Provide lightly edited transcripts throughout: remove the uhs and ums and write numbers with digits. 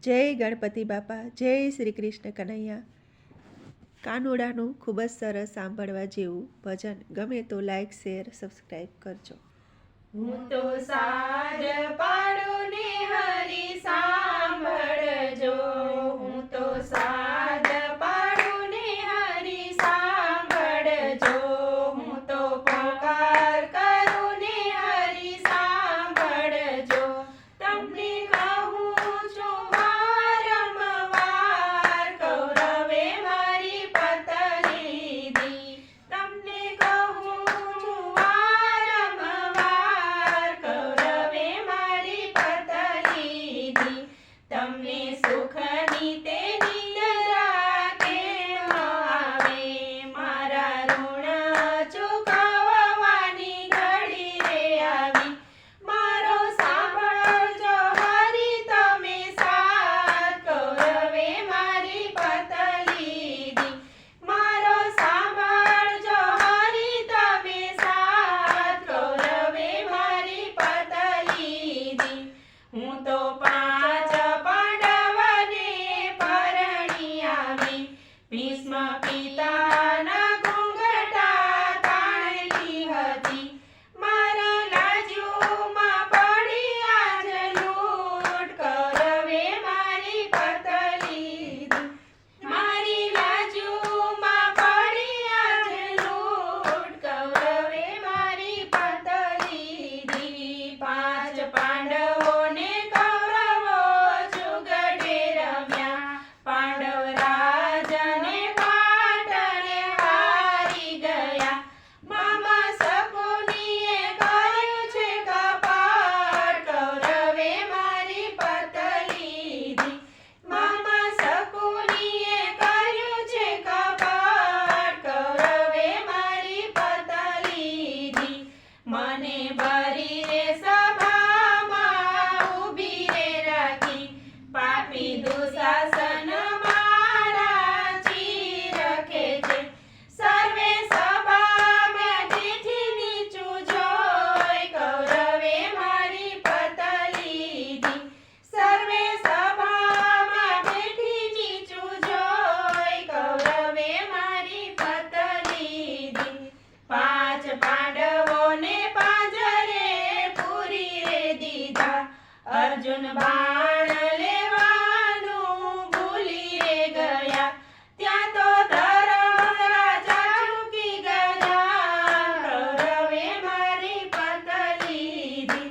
જય ગણપતિ બાપા, જય શ્રી કૃષ્ણ કનૈયા. કાનુડાનું ખૂબ જ સરસ સાંભળવા જેવું ભજન ગમે તો લાઈક, શેર, સબસ્ક્રાઈબ કરજો. હું તો સાદ પાડું ને હરી સાંભળજો. હું તો સાદ પાડું ને હરી સાંભળજો. હું તો પોકાર કરું ને હરી સાંભળજો. તમને કહું છું વારંવાર, કૌરવે મારી પત લીધી. તમને કહું છું વારંવાર, કૌરવે મારી પત લીધી. તમને સુખની તે નિંદ્રા કેમ આવે? મારા ઋણ ચૂકવવાની ઘડી રે આવી. મારો સાંભળજો હરી તમે સાથ, કૌરવે મારી પત લીધી. મારો સાંભળજો હરી તમે સાથ, કૌરવે મારી પત લીધી. હું તો પાંચ પાંડવને પરણી આવી. ભીષ્મ પિતાના ઘૂંઘટા તાણલી હતી. મારા લાજુમાં પડી આજ લૂંટ, કૌરવે મારી પત લીધી. મારી લાજુમાં પડી આજ લૂંટ, કૌરવે મારી પત લીધી. પાંચ પાંડવોને કૌરવો જુગડે રમ્યા. પાંડવ રાજને પાટણે હારી ગયા. મામા શકુનીએ કર્યું છે કપટ, કૌરવે મારી પત લીધી. મામા શકુનીએ કર્યું છે કપટ, કૌરવે મારી પત લીધી. મને બરી રે સભામાં ઊભી રે રાખી. પાપી દુશાસન મારા ચીર રખે છે. સર્વે સભામાં જેથી નીચું જોઈ, કૌરવે મારી પત લીધી. સર્વે સભામાં બેઠી નીચું જોઈ, કૌરવે મારી પત લીધી. પાંચ પાંડવોને પાંજરે પૂરી રે દીધા. અર્જુન બાણ લેવાનું ભૂલી રે ગયા. ત્યાં તો ધર્મરાજા ચૂકી ગયા, કૌરવે મારી પત લીધી.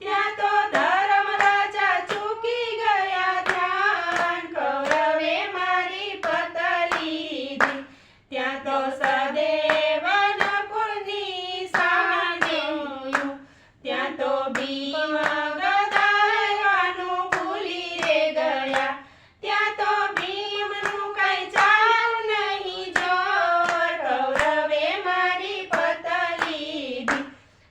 ત્યાં તો ધર્મરાજા ચૂકી ગયા ધ્યાન, કૌરવે મારી પત લીધી. ત્યાં તો સદેવ નકુળની સામે જોયું. ત્યાં તો ભીમ ગદાવાનું ભૂલી રે ગયા. ત્યાં તો ભીમનું કઈ ચાલ્યું નહીં જોર, કૌરવે મારી પત લીધી.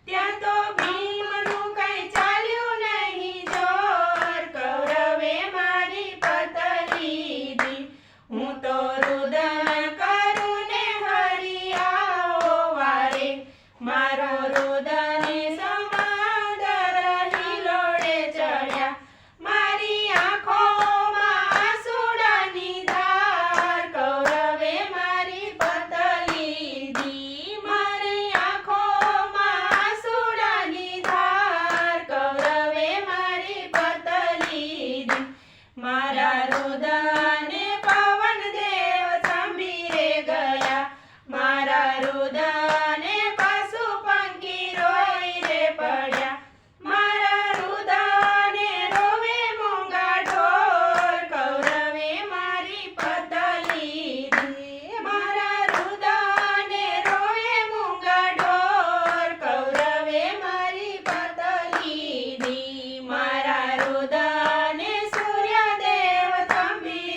ત્યાં તો ભીમનું કઈ ચાલ્યું નહીં જોર, કૌરવે મારી પત લીધી. હું તો રુદન કરું ને હરી આવો વારે. મારો રુદને સમંદર હિલોડે ચડ્યા. મારી આંખોમાં આંસુડાની ધાર, કૌરવે મારી પત લીધી. મારી આંખોમાં આંસુડાની ધાર, કૌરવે મારી પત લીધી. મારા રુદને પવનદેવ થંભી રે ગયા. મારા રુદને પશુ પંખી રોઈ રે પડ્યા. મારા રુદને રોવે મૂંગા ઢોર, કૌરવે મારી પત લીધી. મારા રુદને રોવે મૂંગા ઢોર, કૌરવે મારી પત લીધી. મારા રુદને સૂર્યદેવ થંભી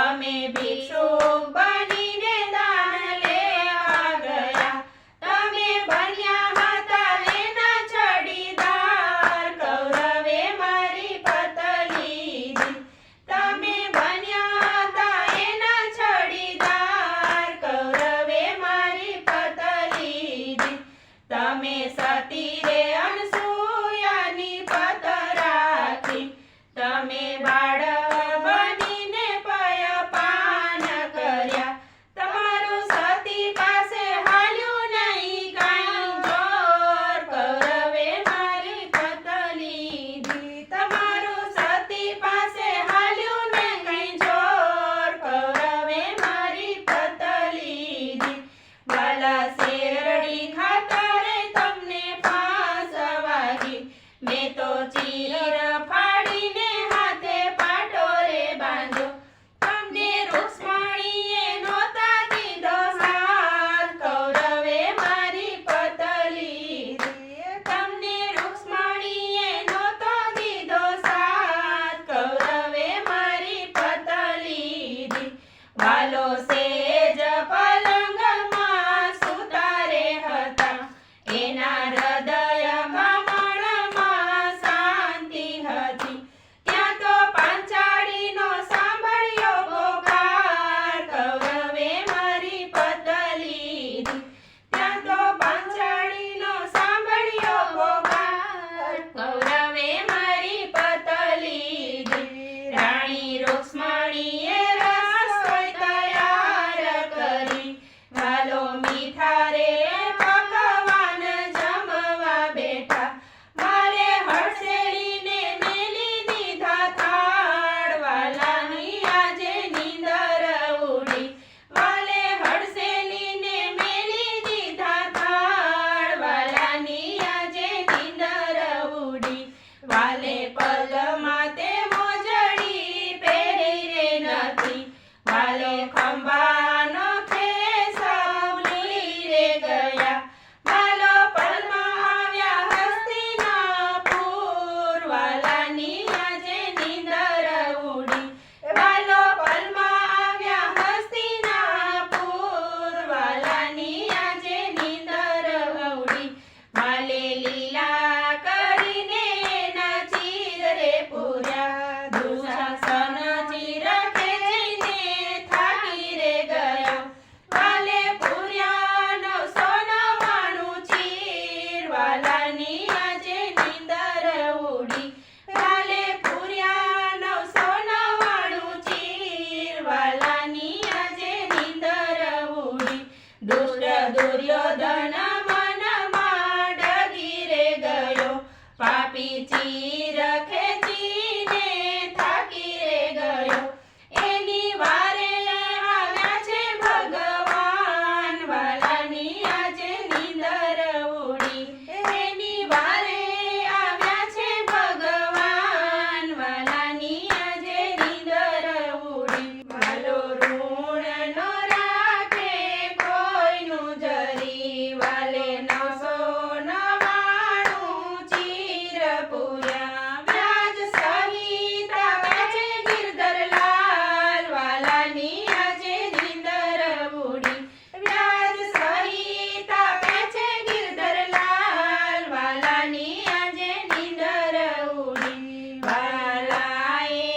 તમે ભિક્ષુક બનીને દાન લેવા ગયા. તમે બન્યા હતા એના છડીદાર, કૌરવે મારી પત લીધી. તમે બન્યા હતા એના છડીદાર, કૌરવે મારી પત લીધી. તમે સતી રે અનસૂયાની પત રાખી. તમે બાળક બનીને પયપાન કર્યા. તમારું સતી પાસે હાલ્યું નહીં કાંઈ જોર, કૌરવે મારી પત લીધી. તમારું સતી પાસે હાલ્યું નહીં કાંઈ જોર, કૌરવે મારી પત લીધી. વાલા શેરડી ખાતરે તમને ફાંસ વાગી. મેં તો ચીર ફાડીને હાથે પાટો રે બાંધ્યો. તમને રૂક્ષ્મણીએ નહોતા દીધો સાથ, કૌરવે મારી પત લીધી. તમને રૂક્ષ્મણીએ નહોતો દીધો સાથ, કૌરવે મારી પત લીધી. વાલો સેજ પલંગમાં સુતારે હતા. એના હૃદયમાં મનમાં શાંતિ હતી. ત્યાં તો પાંચાળીનો સાંભળ્યો પોકાર, કૌરવે મારી પત લીધી. ત્યાં તો પાંચાળીનો સાંભળ્યો પોકાર, કૌરવે મારી પત લીધી. રાણી રૂક્ષ્મણીએ રસોઈ તૈયાર કરી. વાલો મીઠા રે પકવાન જમવા બેઠા. મારે હડસેલીને મેલી દીધા થાળ, વાલાની આજે નીંદર ઉડી. વાલે હડસેલીને મેલી દીધા થાળ, વાલાની આજે નીંદર ઉડી. વાલે પગમાં તે મોજડી પહેરી રે નથી. વાલે ખંભાનો ખેસ ભૂલી રે ગયા. વાલો પલમાં આવ્યા હસ્તિનાપુર, વાલાની આજે નીંદર ઉડી. વાલો પલમાં આવ્યા હસ્તિનાપુર, વાલાની આજે નીંદર ઉડી. વાલે લીલા કરીને એના ચીર રે પૂર્યા. દુશાસન ચીર ખેંચીને થાકી રે ગયો. વાલે પૂર્યા 999 ચીર, વાલાની આજે નીંદર ઉડી. વાલે પૂર્યા 999 ચીર, વાલાની આજે નીંદર ઉડી. દુષ્ટ દુર્યોધન મનમાં ડગી રે ગયો. પાપી ચીર ખેંચીને થાકી રે ગયો. એની વારે આવ્યા છે ભગવાન, વાલાની આજે નીંદર ઉડી. એની વારે આવ્યા છે ભગવાન, વાલાની આજે નીંદર ઉડી. વાલો ઋણ નો રાખે કોઈનું જરી. વાલે 999 ચીર પૂર્યા. વ્યાજ સહિત આવ્યા છે ગિરધરલાલ, વાલાની આજે નીંદર ઉડી. વ્યાજ સહિત આવ્યા છે ગિરધરલાલ, વાલાની આજે નીંદર ઉડી. વાલાએ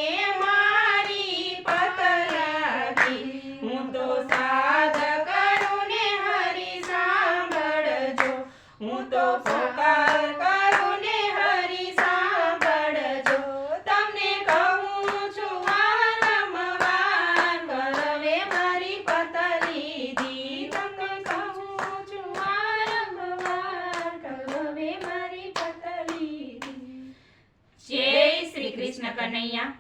મારી પત લાગી. હું તો સાધ કરું ને હરી સાંભળજો. હું તો પોકાર કરું ને હરી સાંભળજો. તમને કહું છું વારંવાર, કૌરવે મારી પત લીધી. તમને કહું છું વારંવાર, કૌરવે મારી પત લીધી. જય શ્રી કૃષ્ણ કનૈયા.